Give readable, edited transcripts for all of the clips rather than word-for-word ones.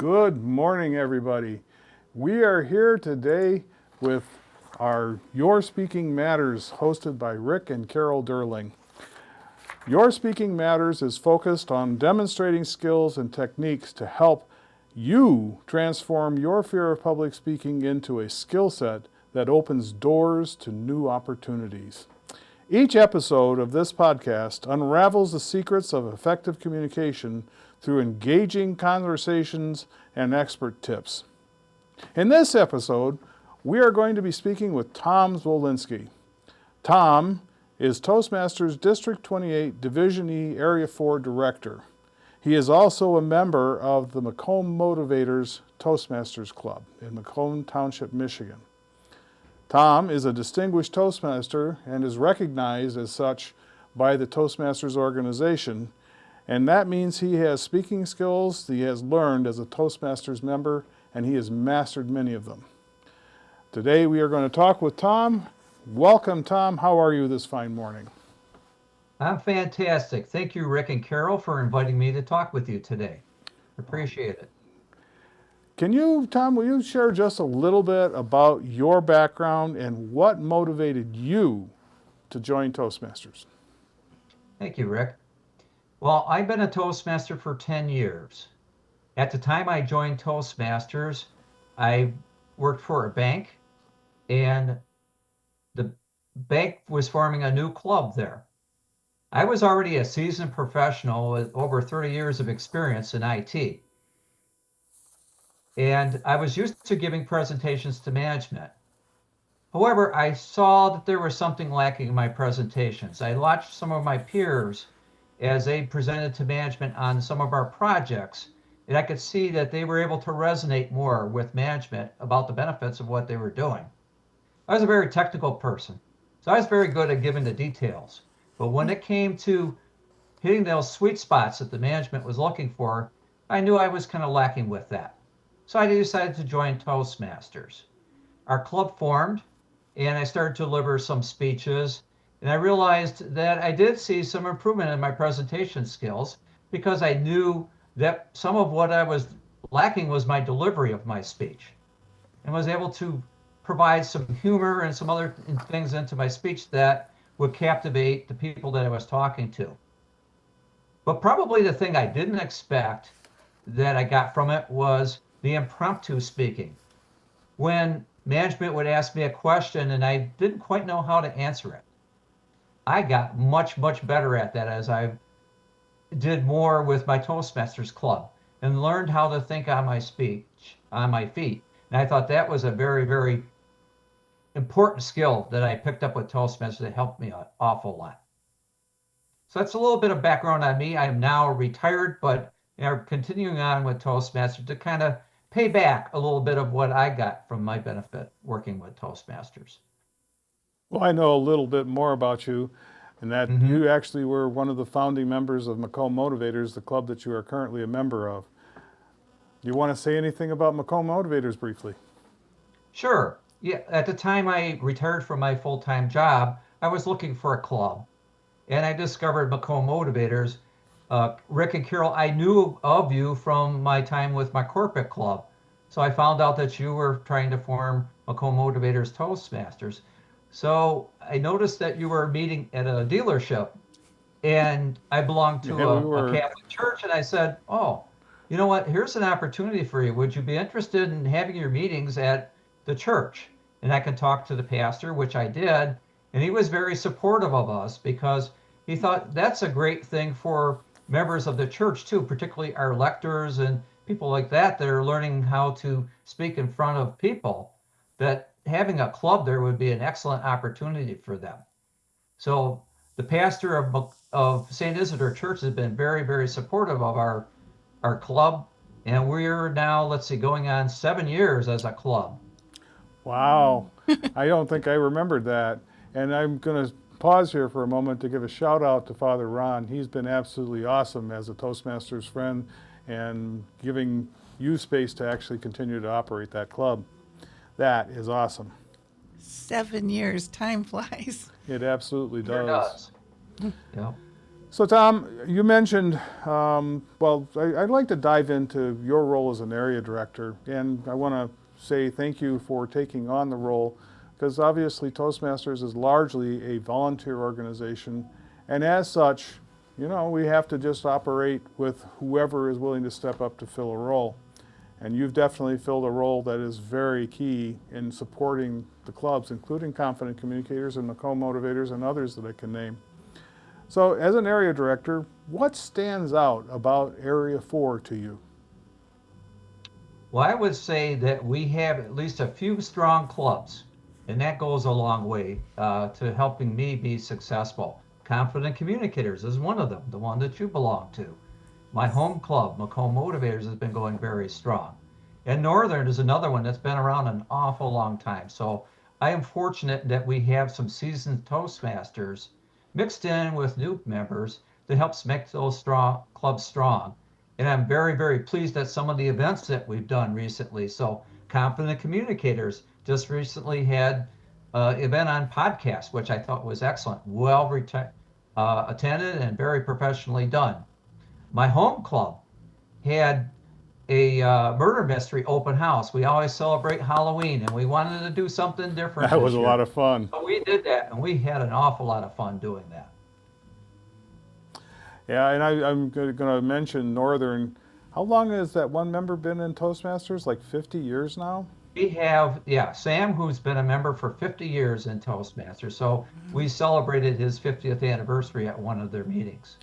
Good morning, everybody. We are here today with our Your Speaking Matters hosted by Rik and Carol Durling. Your Speaking Matters is focused on demonstrating skills and techniques to help you transform your fear of public speaking into a skill set that opens doors to new opportunities. Each episode of this podcast unravels the secrets of effective communication through engaging conversations and expert tips. In this episode, we are going to be speaking with Tom Zwolinski. Tom is Toastmasters District 28 Division E Area 4 Director. He is also a member of the Macomb Motivators Toastmasters Club in Macomb Township, Michigan. Tom is a distinguished Toastmaster and is recognized as such by the Toastmasters organization, and that means he has speaking skills that he has learned as a Toastmasters member, and he has mastered many of them. Today we are going to talk with Tom. Welcome, Tom. How are you this fine morning? I'm fantastic. Thank you, Rik and Carol, for inviting me to talk with you today. Appreciate it. Can you, Tom, will you share just a little bit about your background and what motivated you to join Toastmasters? Thank you, Rik. Well, I've been a Toastmaster for 10 years. At the time I joined Toastmasters, I worked for a bank, and the bank was forming a new club there. I was already a seasoned professional with over 30 years of experience in IT. And I was used to giving presentations to management. However, I saw that there was something lacking in my presentations. I watched some of my peers as they presented to management on some of our projects, and I could see that they were able to resonate more with management about the benefits of what they were doing. I was a very technical person, so I was very good at giving the details. But when it came to hitting those sweet spots that the management was looking for, I knew I was kind of lacking with that. So I decided to join Toastmasters. Our club formed, and I started to deliver some speeches, and I realized that I did see some improvement in my presentation skills because I knew that some of what I was lacking was my delivery of my speech, and was able to provide some humor and some other things into my speech that would captivate the people that I was talking to. But probably the thing I didn't expect that I got from it was the impromptu speaking. When management would ask me a question and I didn't quite know how to answer it, I got much, much better at that as I did more with my Toastmasters club and learned how to think on my speech, on my feet. And I thought that was a very, very important skill that I picked up with Toastmasters that helped me an awful lot. So that's a little bit of background on me. I am now retired, but continuing on with Toastmasters to kind of pay back a little bit of what I got from my benefit working with Toastmasters. Well, I know a little bit more about you, and that you actually were one of the founding members of Macomb Motivators, the club that you are currently a member of. Do you want to say anything about Macomb Motivators briefly? Sure. Yeah, at the time I retired from my full-time job, I was looking for a club, and I discovered Macomb Motivators. Rik and Carol, I knew of you from my time with my corporate club. So I found out that you were trying to form Macomb Motivators Toastmasters. So I noticed that you were meeting at a dealership, and I belonged to a Catholic church, and I said, oh, you know what, here's an opportunity for you. Would you be interested in having your meetings at the church? And I could talk to the pastor, which I did, and he was very supportive of us because he thought that's a great thing for members of the church too, particularly our lectors and people like that that are learning how to speak in front of people, that having a club there would be an excellent opportunity for them. So the pastor of St. Isidore Church has been very, very supportive of our club, and we're now, going on 7 years as a club. Wow. I don't think I remembered that. And I'm going to pause here for a moment to give a shout out to Father Ron. He's been absolutely awesome as a Toastmasters friend and giving you space to actually continue to operate that club. That is awesome. 7 years, time flies. It absolutely does. It does. Yeah. So Tom, you mentioned, I'd like to dive into your role as an area director, and I want to say thank you for taking on the role, because obviously Toastmasters is largely a volunteer organization, and as such, we have to just operate with whoever is willing to step up to fill a role. And you've definitely filled a role that is very key in supporting the clubs, including Confident Communicators and the co-motivators and others that I can name. So as an area director, what stands out about Area 4 to you? Well, I would say that we have at least a few strong clubs, and that goes a long way to helping me be successful. Confident Communicators is one of them, the one that you belong to. My home club, Macomb Motivators, has been going very strong. And Northern is another one that's been around an awful long time. So I am fortunate that we have some seasoned Toastmasters mixed in with new members that helps make those clubs strong. And I'm very, very pleased at some of the events that we've done recently. So Confident Communicators just recently had an event on podcast, which I thought was excellent, well attended and very professionally done. My home club had a murder mystery open house. We always celebrate Halloween, and we wanted to do something different. That was this a year. lot of fun. So we did that, and we had an awful lot of fun doing that. Yeah, and I'm going to mention Northern. How long has that one member been in Toastmasters? Like 50 years now? We have, Sam, who's been a member for 50 years in Toastmasters. So we celebrated his 50th anniversary at one of their meetings.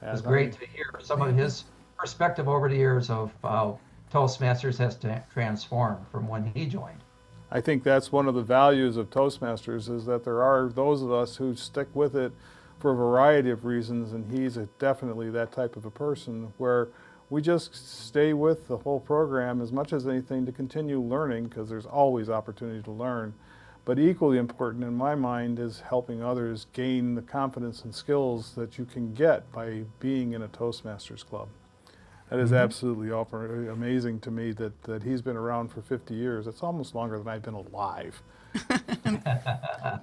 It was great to hear some of his perspective over the years of how Toastmasters has transformed from when he joined. I think that's one of the values of Toastmasters, is that there are those of us who stick with it for a variety of reasons, and he's definitely that type of a person where we just stay with the whole program as much as anything to continue learning, because there's always opportunity to learn. But equally important in my mind is helping others gain the confidence and skills that you can get by being in a Toastmasters club. That is absolutely amazing to me that he's been around for 50 years. It's almost longer than I've been alive.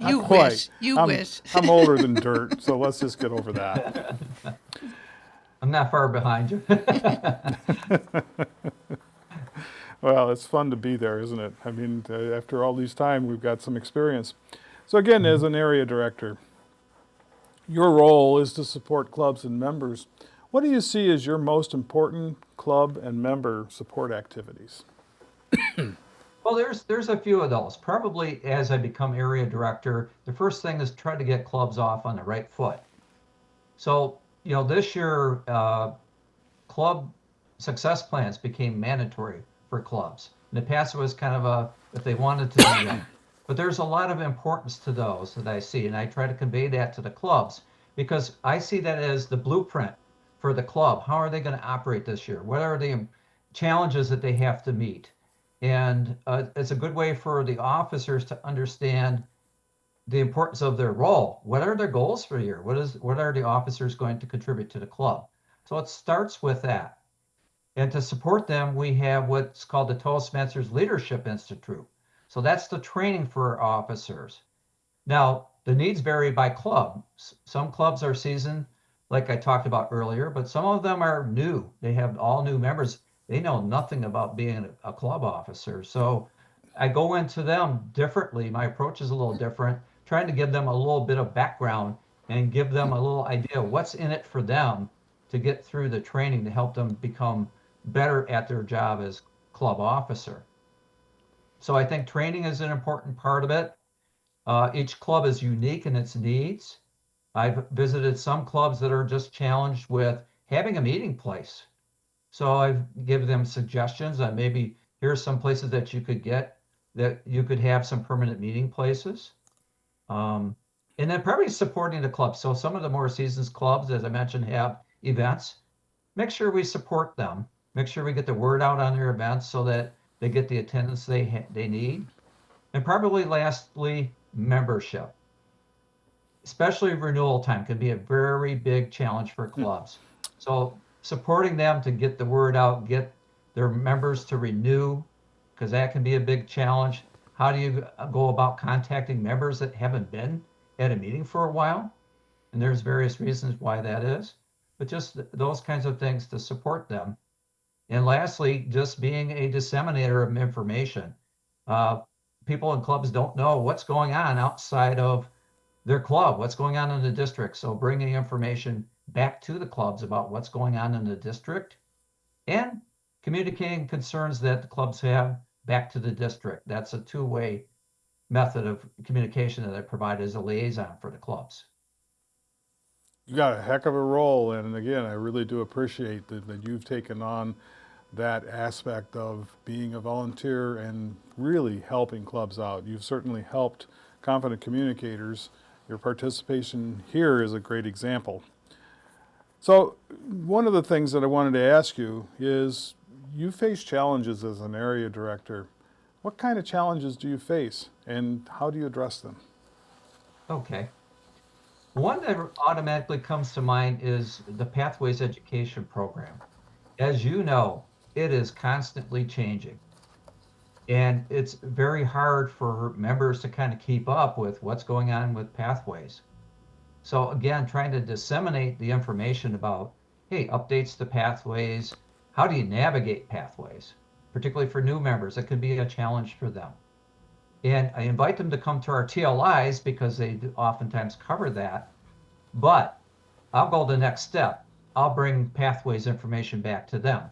You wish. You wish. I'm older than dirt, so let's just get over that. I'm not far behind you. Well, it's fun to be there, isn't it? I mean, after all these time, we've got some experience. So again, as an area director, your role is to support clubs and members. What do you see as your most important club and member support activities? Well, there's a few of those. Probably as I become area director, the first thing is try to get clubs off on the right foot. So, this year, club success plans became mandatory for clubs. In the past, it was kind of if they wanted to do them. But there's a lot of importance to those that I see, and I try to convey that to the clubs because I see that as the blueprint for the club. How are they going to operate this year? What are the challenges that they have to meet? And it's a good way for the officers to understand the importance of their role. What are their goals for the year? What are the officers going to contribute to the club? So it starts with that. And to support them, we have what's called the Toastmasters Leadership Institute. So that's the training for officers. Now, the needs vary by club. Some clubs are seasoned, like I talked about earlier, but some of them are new. They have all new members. They know nothing about being a club officer. So I go into them differently. My approach is a little different, trying to give them a little bit of background and give them a little idea of what's in it for them to get through the training to help them become better at their job as club officer. So I think training is an important part of it. Each club is unique in its needs. I've visited some clubs that are just challenged with having a meeting place. So I've given them suggestions on maybe here's some places that you could get that you could have some permanent meeting places. And then probably supporting the club. So some of the more seasoned clubs, as I mentioned, have events. Make sure we support them. Make sure we get the word out on their events so that they get the attendance they need. And probably lastly, membership. Especially renewal time can be a very big challenge for clubs. So supporting them to get the word out, get their members to renew, because that can be a big challenge. How do you go about contacting members that haven't been at a meeting for a while? And there's various reasons why that is. but just those kinds of things to support them. And lastly, just being a disseminator of information. Uh, People in clubs don't know what's going on outside of their club, what's going on in the district. So bringing information back to the clubs about what's going on in the district and communicating concerns that the clubs have back to the district. That's a two-way method of communication that I provide as a liaison for the clubs. You got a heck of a role, and again, I really do appreciate that you've taken on that aspect of being a volunteer and really helping clubs out. You've certainly helped Confident Communicators. Your participation here is a great example. So one of the things that I wanted to ask you is, you face challenges as an area director. What kind of challenges do you face, and how do you address them? Okay. One that automatically comes to mind is the Pathways Education Program. As you know, it is constantly changing. And it's very hard for members to kind of keep up with what's going on with Pathways. So again, trying to disseminate the information about, hey, updates to Pathways, how do you navigate Pathways, particularly for new members, it can be a challenge for them. And I invite them to come to our TLIs because they oftentimes cover that. But I'll go the next step. I'll bring Pathways information back to them.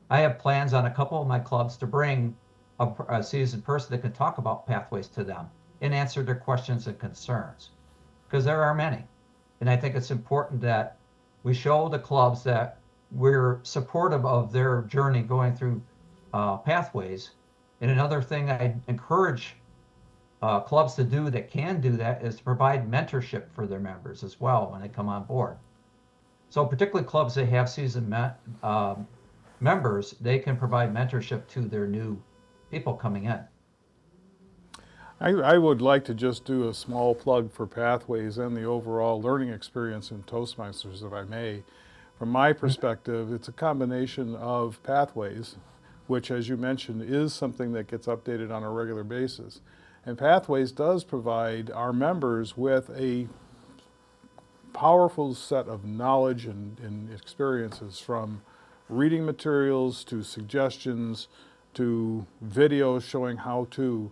I have plans on a couple of my clubs to bring a seasoned person that can talk about Pathways to them and answer their questions and concerns, because there are many. And I think it's important that we show the clubs that we're supportive of their journey going through Pathways. And another thing I encourage clubs to do that can do that is to provide mentorship for their members as well when they come on board. So particularly clubs that have seasoned members, they can provide mentorship to their new people coming in. I would like to just do a small plug for Pathways and the overall learning experience in Toastmasters, if I may. From my perspective, it's a combination of Pathways, which, as you mentioned, is something that gets updated on a regular basis. And Pathways does provide our members with a powerful set of knowledge and experiences, from reading materials to suggestions to videos showing how to.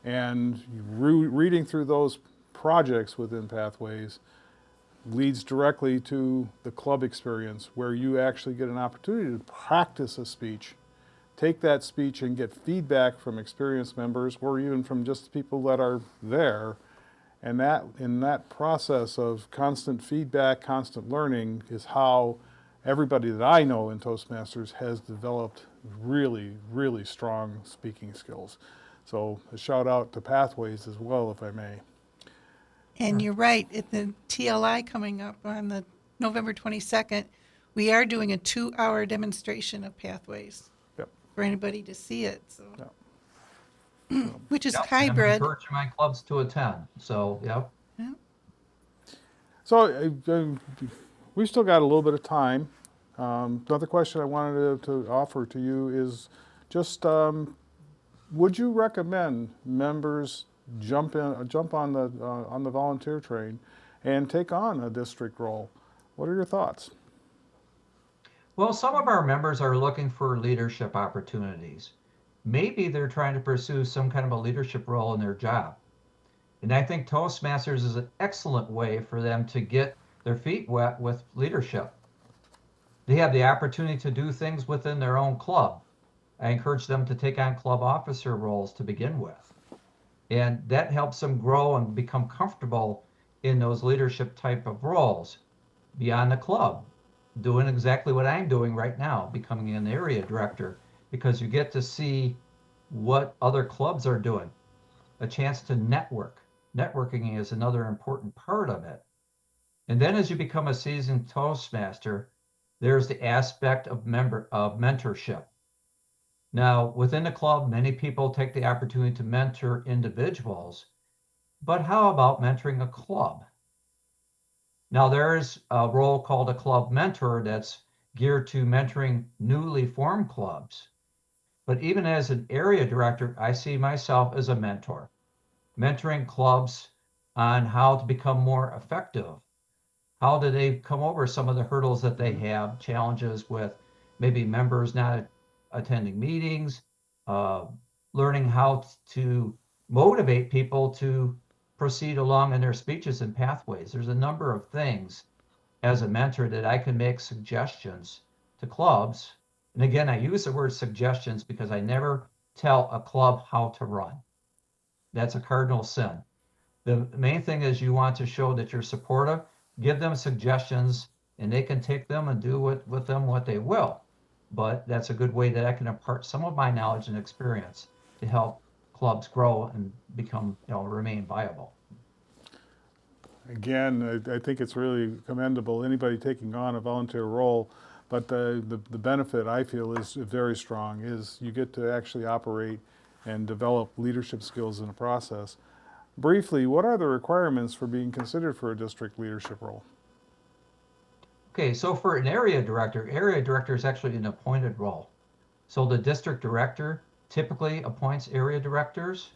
And reading through those projects within Pathways leads directly to the club experience, where you actually get an opportunity to practice a speech, take that speech and get feedback from experienced members or even from just people that are there. And that, in that process of constant feedback, constant learning, is how everybody that I know in Toastmasters has developed really, really strong speaking skills. So a shout out to Pathways as well, if I may. And you're right, at the TLI coming up on the November 22nd, we are doing a 2-hour demonstration of Pathways. Yep. For anybody to see it, so. Yep. Which is Yep, hybrid. I'm encouraging my clubs to attend. So, yep. Yeah. So we've still got a little bit of time. Another question I wanted to offer to you is just, would you recommend members jump on the volunteer train and take on a district role? What are your thoughts? Well, some of our members are looking for leadership opportunities. Maybe they're trying to pursue some kind of a leadership role in their job. And I think Toastmasters is an excellent way for them to get their feet wet with leadership. They have the opportunity to do things within their own club. I encourage them to take on club officer roles to begin with. And that helps them grow and become comfortable in those leadership type of roles beyond the club, doing exactly what I'm doing right now, becoming an area director, because you get to see what other clubs are doing, a chance to network. Networking is another important part of it. And then as you become a seasoned Toastmaster, there's the aspect of mentorship. Now, within the club, many people take the opportunity to mentor individuals, but how about mentoring a club? Now, there's a role called a club mentor that's geared to mentoring newly formed clubs. But even as an area director, I see myself as a mentor, mentoring clubs on how to become more effective, How do they come over some of the hurdles that they have, challenges with maybe members not attending meetings, uh, learning how to motivate people to proceed along in their speeches and pathways. There's a number of things as a mentor that I can make suggestions to clubs. And again, I use the word suggestions because I never tell a club how to run. That's a cardinal sin. The main thing is you want to show that you're supportive, give them suggestions, and they can take them and do with them what they will. But that's a good way that I can impart some of my knowledge and experience to help clubs grow and become, remain viable. Again, I think it's really commendable, anybody taking on a volunteer role, but the benefit I feel is very strong, is you get to actually operate and develop leadership skills in the process. Briefly, what are the requirements for being considered for a district leadership role? Okay, so for an area director is actually an appointed role. So the district director typically appoints area directors,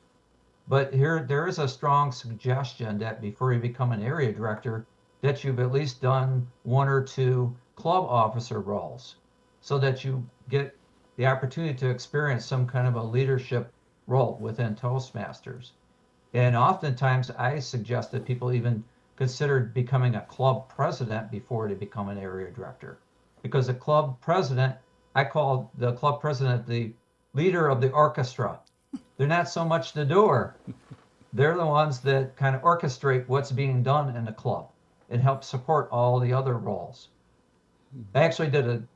but here there is a strong suggestion that before you become an area director, that you've at least done one or two club officer roles so that you get the opportunity to experience some kind of a leadership role within Toastmasters. And oftentimes I suggest that people even consider becoming a club president before they become an area director. Because a club president, I call the club president the leader of the orchestra. They're not so much the doer. They're the ones that kind of orchestrate what's being done in the club and help support all the other roles. I actually did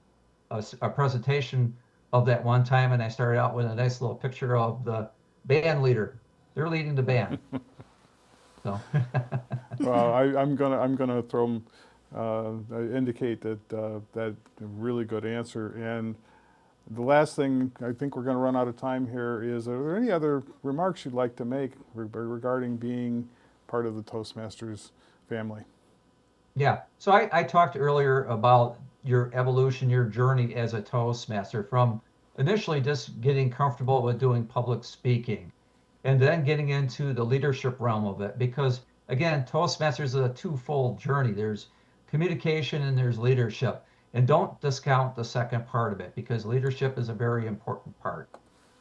a presentation of that one time, and I started out with a nice little picture of the band leader. They're leading the band. So. Well, I'm gonna throw indicate that that a really good answer. And the last thing, I think we're going to run out of time here, is are there any other remarks you'd like to make regarding being part of the Toastmasters family? Yeah, so I talked earlier about your evolution, your journey as a Toastmaster, from initially just getting comfortable with doing public speaking and then getting into the leadership realm of it. Because again, Toastmasters is a twofold journey. There's communication and there's leadership. And don't discount the second part of it, because leadership is a very important part.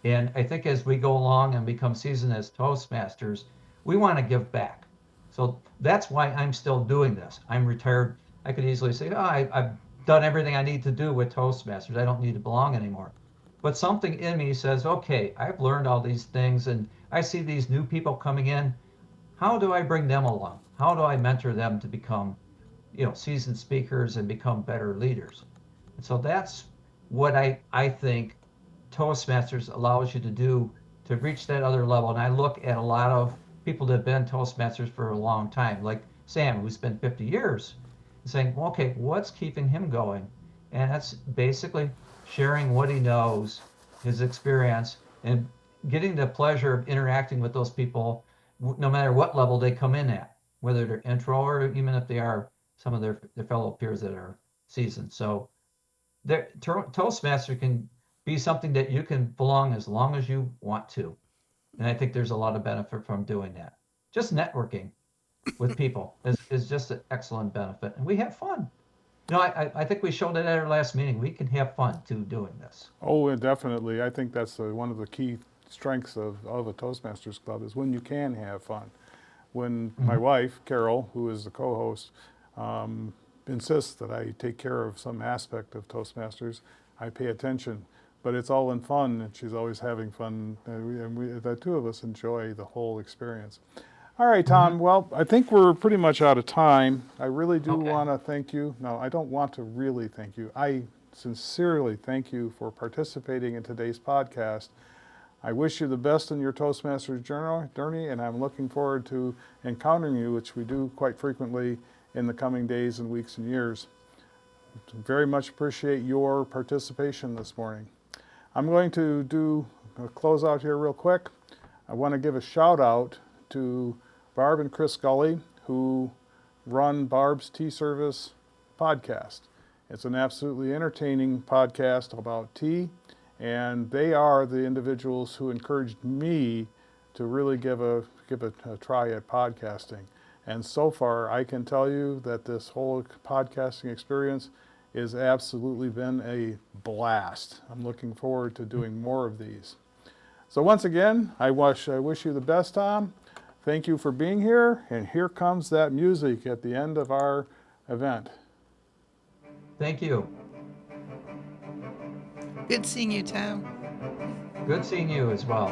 And I think as we go along and become seasoned as Toastmasters, we want to give back. So that's why I'm still doing this. I'm retired. I could easily say, oh, I've done everything I need to do with Toastmasters. I don't need to belong anymore. But something in me says, okay, I've learned all these things and I see these new people coming in. How do I bring them along? How do I mentor them to become, seasoned speakers and become better leaders? And so that's what I think Toastmasters allows you to do to reach that other level. And I look at a lot of people that have been Toastmasters for a long time, like Sam, who's been 50 years, and saying, well, okay, what's keeping him going? And that's basically sharing what he knows, his experience, and getting the pleasure of interacting with those people, no matter what level they come in at, whether they're intro or even if they are some of their fellow peers that are seasoned. So Toastmaster can be something that you can belong as long as you want to. And I think there's a lot of benefit from doing that. Just networking with people is just an excellent benefit. And we have fun. I think we showed it at our last meeting. We can have fun too doing this. Oh, definitely. I think that's one of the key strengths of a Toastmasters Club, is when you can have fun. When my wife, Carol, who is the co-host, insists that I take care of some aspect of Toastmasters, I pay attention. But it's all in fun, and she's always having fun. And the two of us enjoy the whole experience. All right, Tom. Well, I think we're pretty much out of time. I really do want to thank you. No, I don't want to really thank you. I sincerely thank you for participating in today's podcast. I wish you the best in your Toastmasters journey, and I'm looking forward to encountering you, which we do quite frequently in the coming days and weeks and years. Very much appreciate your participation this morning. I'm going to do a closeout here real quick. I want to give a shout out to Barb and Chris Scully, who run Barb's Tea Service podcast. It's an absolutely entertaining podcast about tea, and they are the individuals who encouraged me to really give a try at podcasting. And so far, I can tell you that this whole podcasting experience has absolutely been a blast. I'm looking forward to doing more of these. So once again, I wish you the best, Tom. Thank you for being here, and here comes that music at the end of our event. Thank you. Good seeing you, Tom. Good seeing you as well.